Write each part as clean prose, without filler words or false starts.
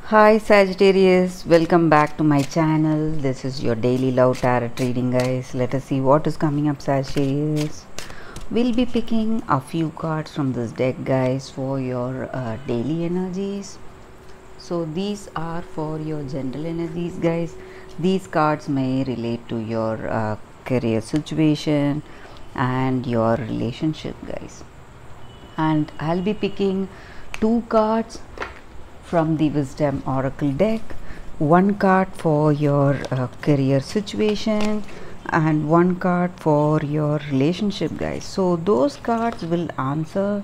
Hi Sagittarius, welcome back to my channel. This is your daily love tarot reading, guys. Let us see what is coming up, Sagittarius. We'll be picking a few cards from this deck, guys, for your daily energies. So these are for your general energies, guys. These cards may relate to your career situation and your relationship, guys. And I'll be picking two cards from the Wisdom Oracle deck, one card for your career situation and one card for your relationship, guys. So those cards will answer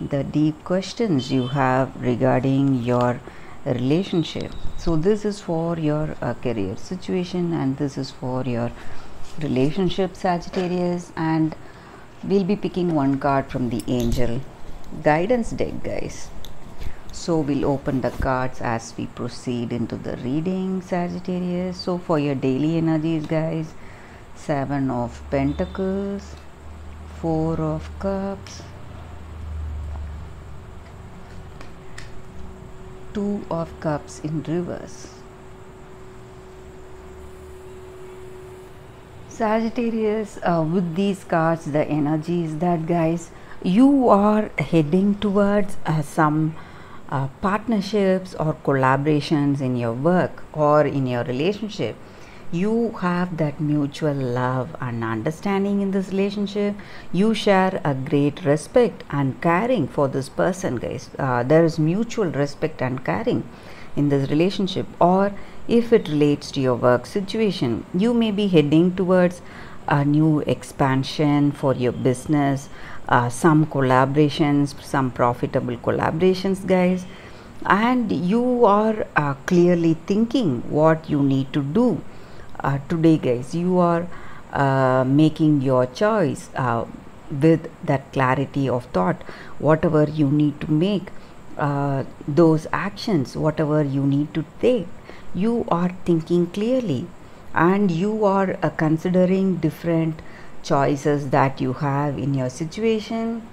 the deep questions you have regarding your relationship. So this is for your career situation and this is for your relationship, Sagittarius, and we'll be picking one card from the Angel Guidance deck, guys. So we'll open the cards as we proceed into the reading, Sagittarius. So for your daily energies, guys, 7 of Pentacles, 4 of Cups, 2 of Cups in reverse. Sagittarius, with these cards, the energy is that, guys, you are heading towards some partnerships or collaborations in your work or in your relationship. You have that mutual love and understanding in this relationship. You share a great respect and caring for this person, guys. There is mutual respect and caring in this relationship. Or if it relates to your work situation, you may be heading towards a new expansion for your business, some collaborations, some profitable collaborations, guys, and you are clearly thinking what you need to do today, guys. You are making your choice with that clarity of thought. Whatever you need to make, those actions, whatever you need to take, you are thinking clearly and you are considering different choices that you have in your situation.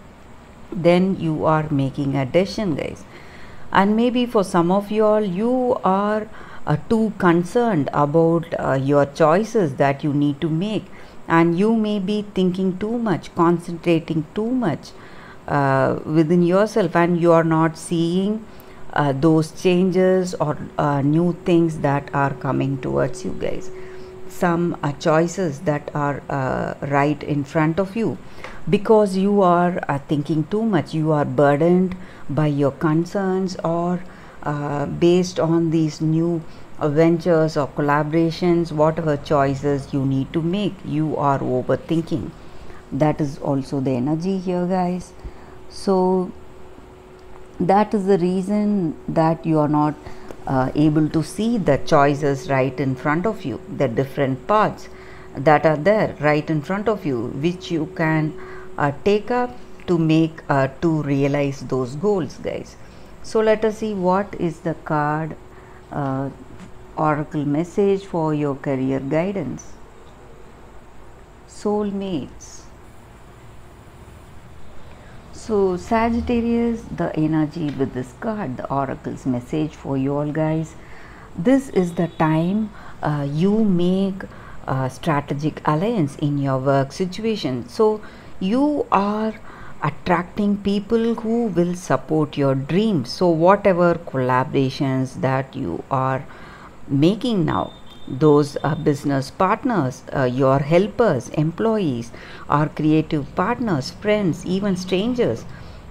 Then you are making a decision, guys. And maybe for some of you all, you are too concerned about your choices that you need to make, and you may be thinking too much, concentrating too much within yourself, and you are not seeing those changes or new things that are coming towards you, guys. Some choices that are right in front of you, because you are thinking too much. You are burdened by your concerns, or based on these new ventures or collaborations, whatever choices you need to make, you are overthinking. That is also the energy here, guys. So that is the reason that you are not able to see the choices right in front of you, the different paths that are there right in front of you, which you can take up to make to realize those goals, guys. So let us see what is the card oracle message for your career guidance. Soulmates. So Sagittarius, the energy with this card, the oracle's message for you all, guys. This is the time you make a strategic alliance in your work situation. So you are attracting people who will support your dreams. So whatever collaborations that you are making now, those business partners, your helpers, employees, or creative partners, friends, even strangers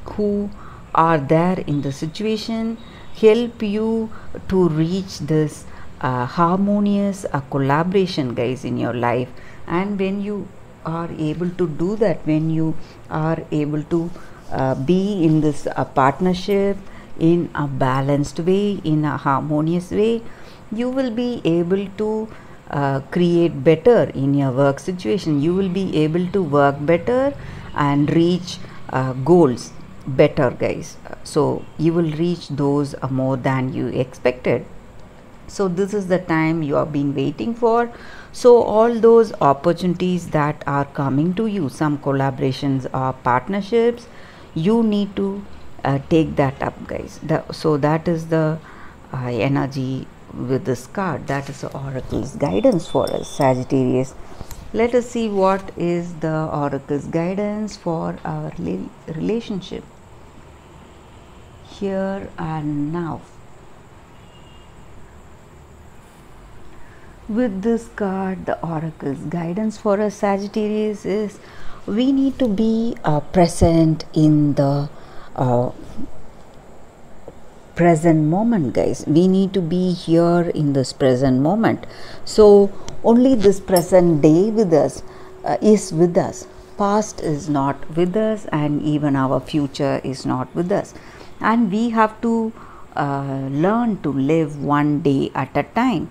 who are there in the situation, help you to reach this harmonious collaboration, guys, in your life. And when you are able to do that, when you are able to be in this partnership in a balanced way, in a harmonious way, you will be able to create better in your work situation. You will be able to work better and reach goals better, guys. So you will reach those more than you expected. So this is the time you have been waiting for. So all those opportunities that are coming to you, some collaborations or partnerships, you need to take that up, guys. So that is the energy with this card. That is the oracle's guidance for us, Sagittarius. Let us see what is the oracle's guidance for our relationship here and now. With this card, the oracle's guidance for us, Sagittarius, is we need to be present in the present moment, guys. We need to be here in this present moment. So only this present day with us is with us. Past is not with us, and even our future is not with us. And we have to learn to live one day at a time.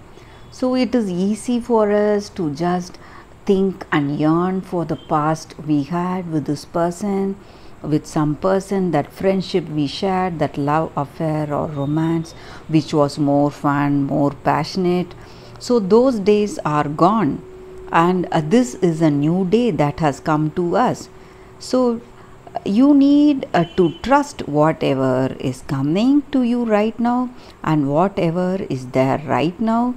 So it is easy for us to just think and yearn for the past we had with this person, with some person, that friendship we shared, that love affair or romance which was more fun, more passionate. So those days are gone, and this is a new day that has come to us. So you need to trust whatever is coming to you right now and whatever is there right now.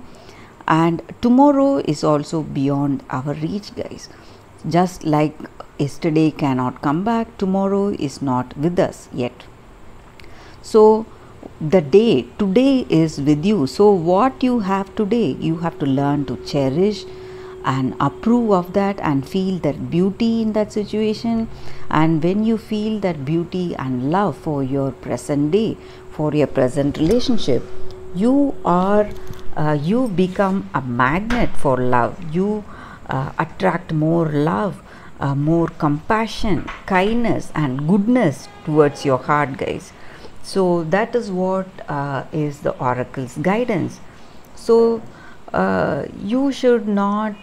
And tomorrow is also beyond our reach, guys. Just like yesterday cannot come back, tomorrow is not with us yet. So the day today is with you. So what you have today, you have to learn to cherish and approve of that and feel that beauty in that situation. And when you feel that beauty and love for your present day, for your present relationship, you become a magnet for love. You attract more love, more compassion, kindness and goodness towards your heart, guys. So that is what is the oracle's guidance. So you should not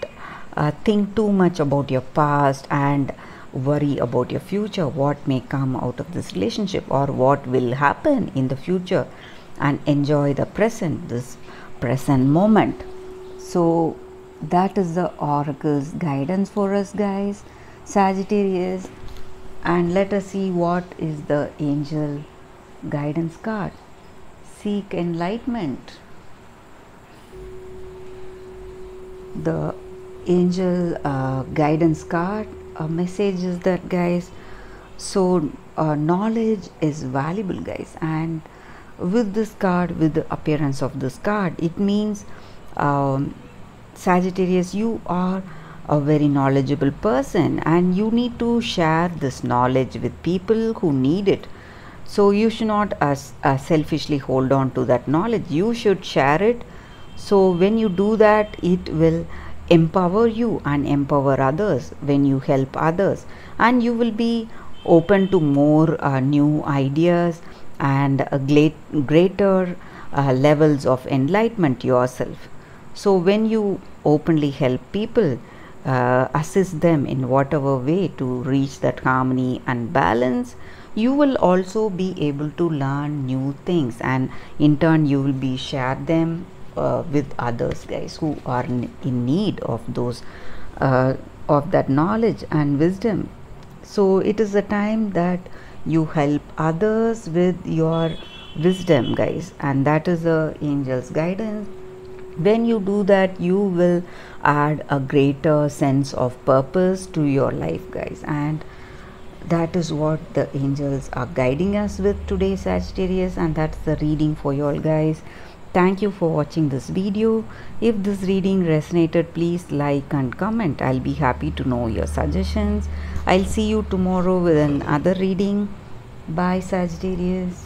think too much about your past and worry about your future, what may come out of this relationship or what will happen in the future, and enjoy the present, this present moment. So that is the oracle's guidance for us, guys, Sagittarius. And let us see what is the angel guidance card. Seek enlightenment. The angel guidance card message is that, guys, so knowledge is valuable, guys. And with this card, with the appearance of this card, it means Sagittarius, you are a very knowledgeable person and you need to share this knowledge with people who need it. So you should not selfishly hold on to that knowledge. You should share it. So when you do that, it will empower you and empower others when you help others, and you will be open to more new ideas and greater levels of enlightenment yourself. So when you openly help people, assist them in whatever way to reach that harmony and balance, you will also be able to learn new things, and in turn you will be share them with others, guys, who are in need of those of that knowledge and wisdom. So it is a time that you help others with your wisdom, guys, and that is the angel's guidance. When you do that, you will add a greater sense of purpose to your life, guys, and that is what the angels are guiding us with today, Sagittarius. And that's the reading for you all, guys. Thank you for watching this video. If this reading resonated, please like and comment. I'll be happy to know your suggestions. I'll see you tomorrow with another reading. Bye, Sagittarius.